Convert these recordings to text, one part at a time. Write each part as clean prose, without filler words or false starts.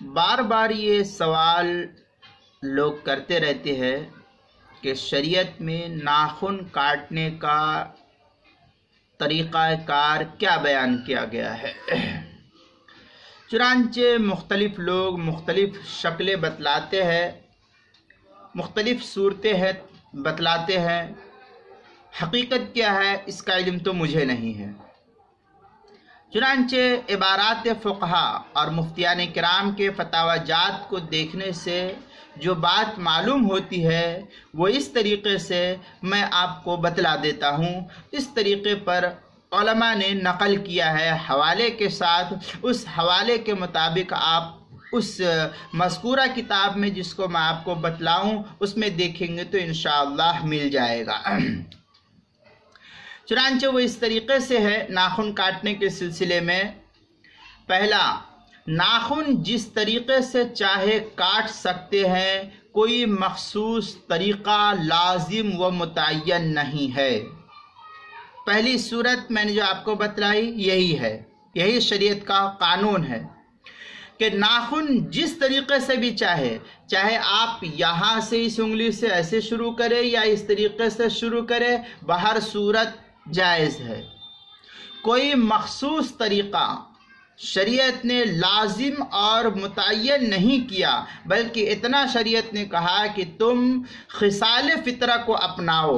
بار بار یہ سوال لوگ کرتے رہتے ہیں کہ شریعت میں ناخن کاٹنے کا طریقہ کار کیا بیان کیا گیا ہے۔ چنانچہ مختلف لوگ مختلف شکلیں بتلاتے ہیں، مختلف صورتیں بتلاتے ہیں۔ حقیقت کیا ہے اس کا علم تو مجھے نہیں ہے۔ چنانچہ عبارات فقہا اور مفتیان کرام کے فتاوی جات کو دیکھنے سے جو بات معلوم ہوتی ہے وہ اس طریقے سے میں آپ کو بتلا دیتا ہوں۔ اس طریقے پر علماء نے نقل کیا ہے حوالے کے ساتھ۔ اس حوالے کے مطابق آپ اس مذکورہ کتاب میں جس کو میں آپ کو بتلاؤں اس میں دیکھیں گے تو انشاءاللہ مل جائے گا۔ چنانچہ وہ اس طریقے سے ہے ناخن کاٹنے کے سلسلے میں۔ پہلا، ناخن جس طریقے سے چاہے کاٹ سکتے ہیں، کوئی مخصوص طریقہ لازم و متعین نہیں ہے۔ پہلی صورت میں نے جو آپ کو بتلائی یہی ہے، یہی شریعت کا قانون ہے کہ ناخن جس طریقے سے بھی چاہے آپ یہاں سے اس انگلی سے ایسے شروع کریں یا اس طریقے سے شروع کریں، بہر صورت جائز ہے۔ کوئی مخصوص طریقہ شریعت نے لازم اور متعین نہیں کیا، بلکہ اتنا شریعت نے کہا کہ تم خصال فطرہ کو اپناؤ،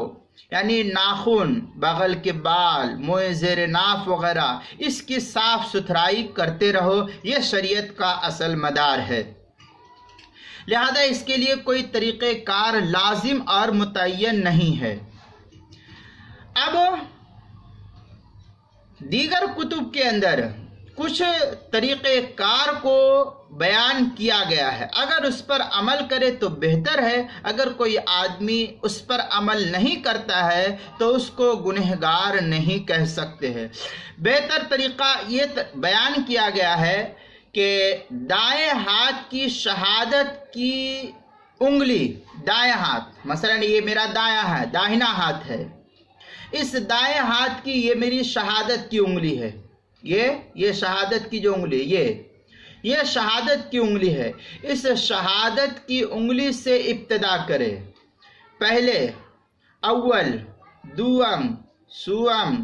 یعنی ناخن، بغل کے بال، موئے زیر ناف وغیرہ اس کی صاف ستھرائی کرتے رہو، یہ شریعت کا اصل مدار ہے۔ لہذا اس کے لیے کوئی طریقہ کار لازم اور متعین نہیں ہے۔ اب دیگر کتب کے اندر کچھ طریقہ کار کو بیان کیا گیا ہے، اگر اس پر عمل کرے تو بہتر ہے، اگر کوئی آدمی اس پر عمل نہیں کرتا ہے تو اس کو گنہگار نہیں کہہ سکتے ہیں۔ بہتر طریقہ یہ بیان کیا گیا ہے کہ دائیں ہاتھ کی شہادت کی انگلی، دائیں ہاتھ، مثلا یہ میرا داہنا ہاتھ ہے، اس دائیں ہاتھ کی یہ میری شہادت کی انگلی ہے، یہ شہادت کی جو انگلی یہ شہادت کی انگلی ہے۔ اس شہادت کی انگلی سے ابتدا کرے، پہلے اول، دوم، سوم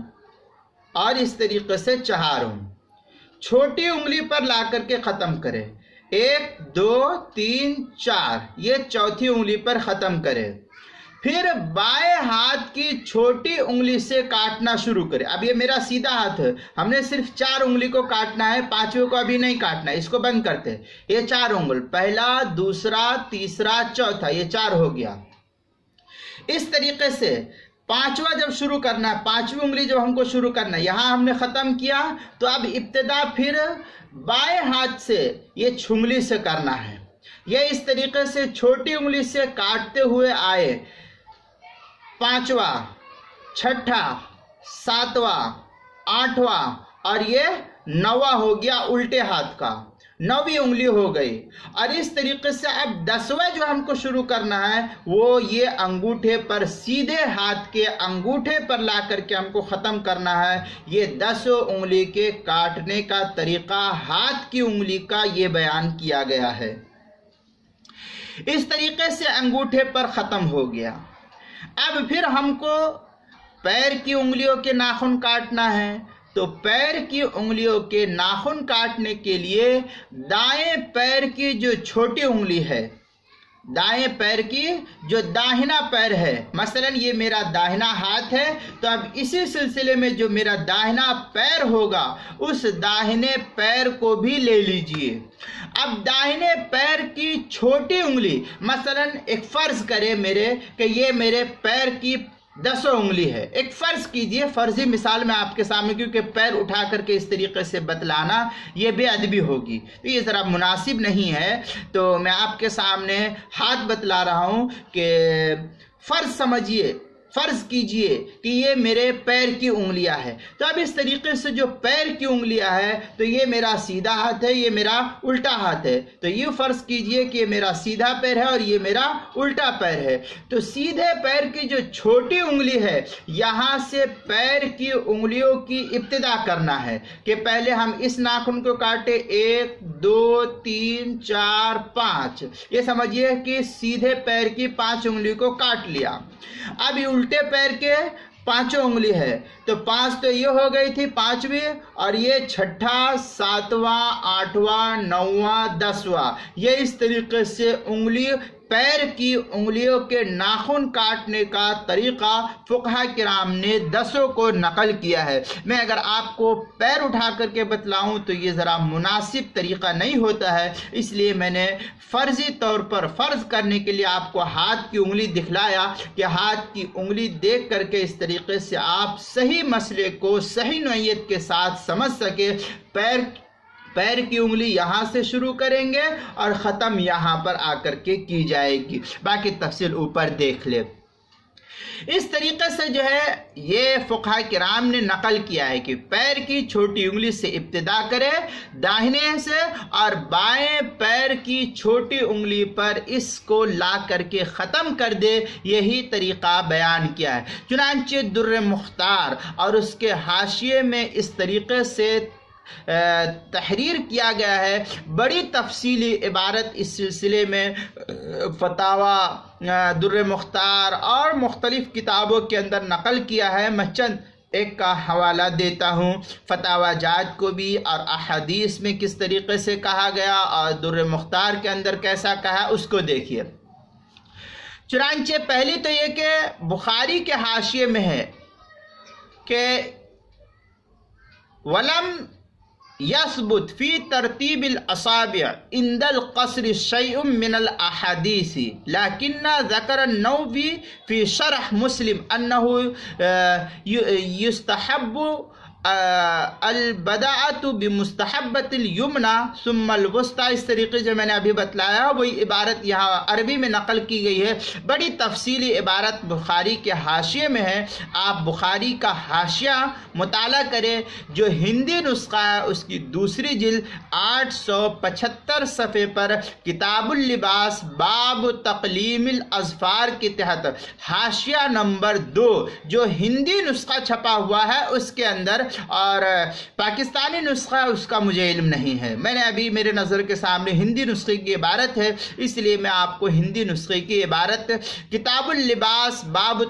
اور اس طریقے سے چہارم، چھوٹی انگلی پر لا کر کے ختم کرے، 1 2 3 4، یہ چوتھی انگلی پر ختم کرے۔ پھر بائیں ہاتھ کی چھوٹی انگلی سے کاٹنا شروع کرے۔ اب یہ میرا سیدھا ہاتھ ہے، ہم نے صرف 4 انگلی کو کاٹنا ہے، 5ویں کو ابھی نہیں کاٹنا ہے، اس کو بند کرتے ہیں۔ یہ 4 انگل، پہلا، دوسرا، تیسرا، چوتھا، یہ 4 ہو گیا۔ اس طریقے سے 5واں جب شروع کرنا ہے، 5ویں انگلی جب ہم کو شروع کرنا ہے، یہاں ہم نے ختم کیا تو اب ابتدا پھر بائیں ہاتھ سے یہ چھنگلی سے کرنا ہے۔ یہ اس طریقے سے چھوٹی انگلی سے کاٹتے ہوئے آئے، 5واں، 6واں، 7واں، 8واں اور یہ 9واں ہو گیا الٹے ہاتھ کا، 9ویں انگلی ہو گئی۔ اور اس طریقے سے اب 10واں جو ہم کو شروع کرنا ہے وہ یہ انگوٹھے پر، سیدھے ہاتھ کے انگوٹھے پر لا کر کے ہم کو ختم کرنا ہے۔ یہ 10 انگلی کے کاٹنے کا طریقہ ہاتھ کی انگلی کا یہ بیان کیا گیا ہے۔ اس طریقے سے انگوٹھے پر ختم ہو گیا۔ اب پھر ہم کو پیر کی انگلیوں کے ناخن کاٹنا ہے، تو پیر کی انگلیوں کے ناخن کاٹنے کے لیے دائیں پیر کی جو چھوٹی انگلی ہے، دائیں پیر کی جو داہنا پیر ہے، مثلا یہ میرا داہنا ہاتھ ہے، تو اب اسی سلسلے میں جو میرا داہنا پیر ہوگا اس داہنے پیر کو بھی لے لیجئے۔ اب داہنے پیر کی چھوٹی انگلی، مثلا ایک فرض کرے کہ یہ میرے پیر کی 10 انگلی ہے، ایک فرض کیجئے، فرضی مثال میں آپ کے سامنے، کیونکہ پیر اٹھا کر کے اس طریقے سے بتلانا یہ بے ادبی ہوگی، تو یہ ذرا مناسب نہیں ہے، تو میں آپ کے سامنے ہاتھ بتلا رہا ہوں کہ فرض فرض کیجئے کہ یہ میرے پیر کی انگلیاں ہیں، تو اب اس طریقے سے جو پیر کی انگلیاں ہے تو یہ میرا سیدھا ہاتھ ہے، یہ میرا الٹا ہاتھ ہے، تو یہ فرض کیجئے کہ یہ میرا سیدھا پیر ہے اور یہ میرا الٹا پیر ہے۔ تو سیدھے پیر کی جو چھوٹی انگلی ہے یہاں سے پیر کی انگلیوں کی ابتدا کرنا ہے کہ پہلے ہم اس ناخن کو کاٹے، 1 2 3 4 5، یہ سمجھیے کہ سیدھے پیر کی 5 انگلی کو کاٹ لیا۔ اب یہ الٹے پیر کے 5 انگلی ہے، تو 5 تو یہ ہو گئی تھی 5ویں، اور یہ 6واں 7واں 8واں 9واں 10واں، یہ اس طریقے سے انگلی پیر کی انگلیوں کے ناخن کاٹنے کا طریقہ فقہا کرام نے 10 کو نقل کیا ہے۔ میں اگر آپ کو پیر اٹھا کر کے بتلاؤں تو یہ ذرا مناسب طریقہ نہیں ہوتا ہے، اس لیے میں نے فرضی طور پر فرض کرنے کے لیے آپ کو ہاتھ کی انگلی دکھلایا کہ ہاتھ کی انگلی دیکھ کر کے اس طریقے سے آپ صحیح مسئلے کو صحیح نوعیت کے ساتھ سمجھ سکے۔ پیر کی انگلی یہاں سے شروع کریں گے اور ختم یہاں پر آ کر کے کی جائے گی، باقی تفصیل اوپر دیکھ لے۔ اس طریقے سے جو ہے یہ فقہاء کرام نے نقل کیا ہے کہ پیر کی چھوٹی انگلی سے ابتدا کرے داہنے سے، اور بائیں پیر کی چھوٹی انگلی پر اس کو لا کر کے ختم کر دے، یہی طریقہ بیان کیا ہے۔ چنانچہ در مختار اور اس کے حاشیے میں اس طریقے سے تحریر کیا گیا ہے، بڑی تفصیلی عبارت اس سلسلے میں فتاوی در مختار اور مختلف کتابوں کے اندر نقل کیا ہے۔ میں چند ایک کا حوالہ دیتا ہوں، فتاوی جاج کو بھی، اور احادیث میں کس طریقے سے کہا گیا اور در مختار کے اندر کیسا کہا اس کو دیکھیے۔ چنانچہ پہلی تو یہ کہ بخاری کے حاشیے میں ہے کہ ولم يثبت في ترتيب الأصابع عند القصر شيء من الأحاديث، لكن ذكر النووي في شرح مسلم أنه يستحب البداءة بمستحبة اليمنى ثم الوسطى۔ اس طریقے سے میں نے ابھی بتلایا وہی عبارت یہاں عربی میں نقل کی گئی ہے، بڑی تفصیلی عبارت بخاری کے حاشیے میں ہے۔ آپ بخاری کا حاشیہ مطالعہ کریں، جو ہندی نسخہ ہے اس کی دوسری جلد 875 صفحے پر کتاب اللباس باب تقلیم الاظفار کے تحت حاشیہ نمبر 2 جو ہندی نسخہ چھپا ہوا ہے اس کے اندر، اور پاکستانی نسخہ اس کا مجھے علم نہیں ہے، میں نے ابھی میرے نظر کے سامنے ہندی نسخے کی عبارت ہے، اس لیے میں آپ کو ہندی نسخے کی عبارت کتاب اللباس باب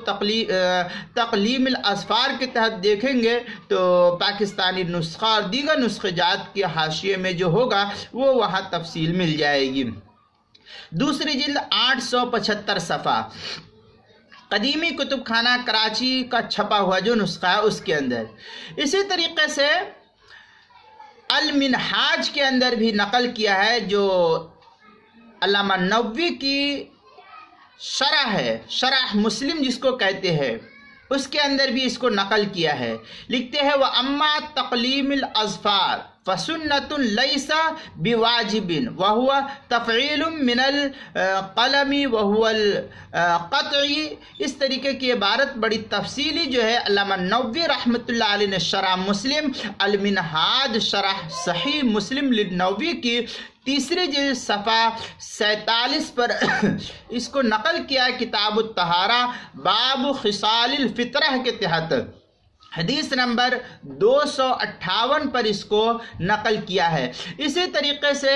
تقلیم الاظفار کے تحت دیکھیں گے تو پاکستانی نسخہ اور دیگر نسخے جات کے حاشیے میں جو ہوگا وہ وہاں تفصیل مل جائے گی۔ دوسری جلد 875 صفحہ قدیمی کتب خانہ کراچی کا چھپا ہوا جو نسخہ ہے اس کے اندر۔ اسی طریقے سے المنہاج کے اندر بھی نقل کیا ہے، جو علامہ نووی کی شرح ہے، شرح مسلم جس کو کہتے ہیں، اس کے اندر بھی اس کو نقل کیا ہے۔ لکھتے ہیں وَأَمَّا تَقْلِيمِ الْأَظْفَارِ فَسُنَّةٌ لَيْسَ بِوَاجِبٍ وَهُوَ تَفْعِيلٌ مِنَ الْقَلَمِ وَهُوَ الْقَطْعِ۔ اس طریقے کی عبارت بڑی تفصیلی جو ہے علامہ نووی رحمۃ اللہ علیہ نے شرح مسلم المنہاج شرح صحیح مسلم للنووی کی تیسری جلد صفحہ 47 پر اس کو نقل کیا کتاب الطہارہ باب خصال الفطرہ کے تحت حدیث نمبر 258 پر اس کو نقل کیا ہے۔ اسی طریقے سے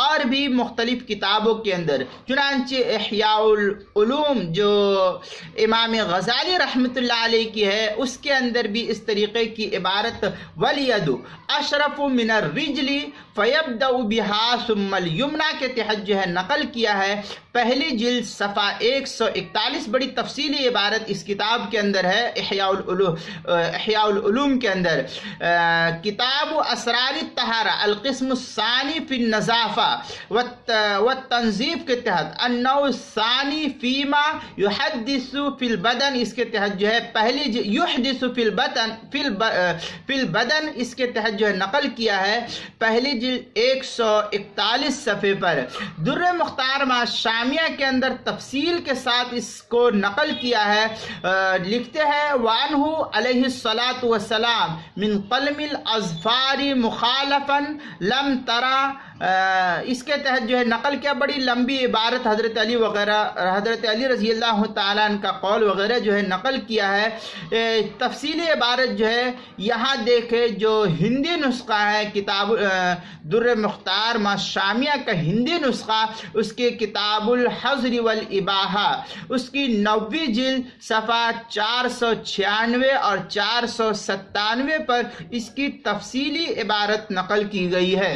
اور بھی مختلف کتابوں کے اندر، چنانچہ احیاء العلوم جو امام غزالی رحمۃ اللہ علیہ کی ہے اس کے اندر بھی اس طریقے کی عبارت والید اشرف من الرجل فیبدأ بها ثم الیمنی کے تحت جو ہے نقل کیا ہے۔ پہلی جلد صفحہ 141 بڑی تفصیلی عبارت اس کتاب کے اندر ہے، احیاء احیاء العلوم کے اندر کتاب اسرار الطہارہ القسم الثانی فی النظافہ والتنظیف کے تحت النوع الثانی فیما یحدث فی البدن، اس کے تحت جو ہے پہلی یحدث فی البدن اس کے تحت جو ہے نقل کیا ہے پہلی جلد 141 صفحے پر۔ در مختار ما شامیہ کے اندر تفصیل کے ساتھ اس کو نقل کیا ہے، لکھتے ہیں وَعَنْهُ علیہ الصلاۃ والسلام من قلم الاظفار مخالفا لم ترى، اس کے تحت جو ہے نقل کیا، بڑی لمبی عبارت حضرت علی وغیرہ، حضرت علی رضی اللہ تعالیٰ عنہ کا قول وغیرہ جو ہے نقل کیا ہے۔ تفصیلی عبارت جو ہے یہاں دیکھے، جو ہندی نسخہ ہے کتاب در مختار ما شامیہ کا ہندی نسخہ، اس کے کتاب الحظر والاباحہ اس کی 90 جلد صفحہ 496 اور 497 پر اس کی تفصیلی عبارت نقل کی گئی ہے۔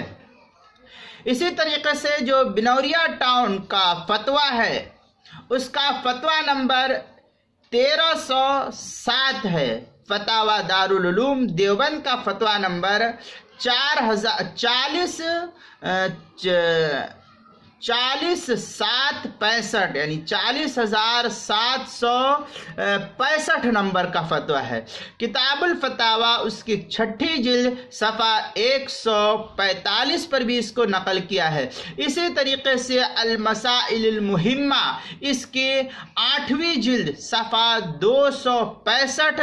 اسی طریقے سے جو بنوریا ٹاؤن کا فتویٰ ہے، اس کا فتویٰ نمبر 1307 ہے۔ فتاوی دارالعلوم دیوبند کا فتویٰ نمبر 40,765 یعنی 40,765 نمبر کا فتویٰ ہے۔ کتاب الفتاوی اس کی 6 جلد صفحہ 145 پر بھی اس کو نقل کیا ہے۔ اسی طریقے سے المسائل المہمہ اس کی 8ویں جلد صفحہ 265،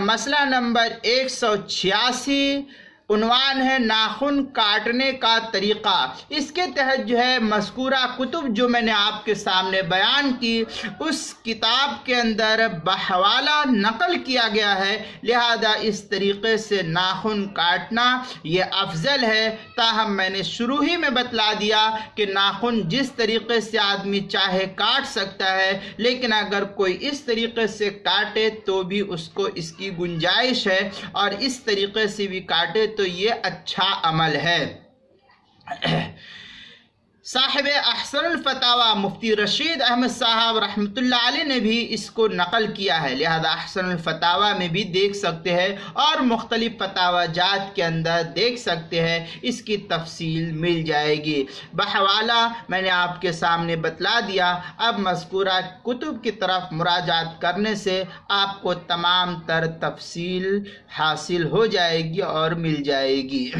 مسئلہ نمبر 186، عنوان ہے ناخن کاٹنے کا طریقہ۔ اس کے تحت جو ہے مذکورہ کتب جو میں نے آپ کے سامنے بیان کی، اس کتاب کے اندر بحوالہ نقل کیا گیا ہے، لہذا اس طریقے سے ناخن کاٹنا یہ افضل ہے۔ تاہم میں نے شروع ہی میں بتلا دیا کہ ناخن جس طریقے سے آدمی چاہے کاٹ سکتا ہے، لیکن اگر کوئی اس طریقے سے کاٹے تو بھی اس کو اس کی گنجائش ہے، اور اس طریقے سے بھی کاٹے تو یہ اچھا عمل ہے۔ صاحب احسن الفتاوی مفتی رشید احمد صاحب رحمۃ اللہ علیہ نے بھی اس کو نقل کیا ہے، لہذا احسن الفتاوی میں بھی دیکھ سکتے ہیں اور مختلف فتاوی جات کے اندر دیکھ سکتے ہیں، اس کی تفصیل مل جائے گی۔ بحوالہ میں نے آپ کے سامنے بتلا دیا، اب مذکورہ کتب کی طرف مراجعات کرنے سے آپ کو تمام تر تفصیل حاصل ہو جائے گی اور مل جائے گی۔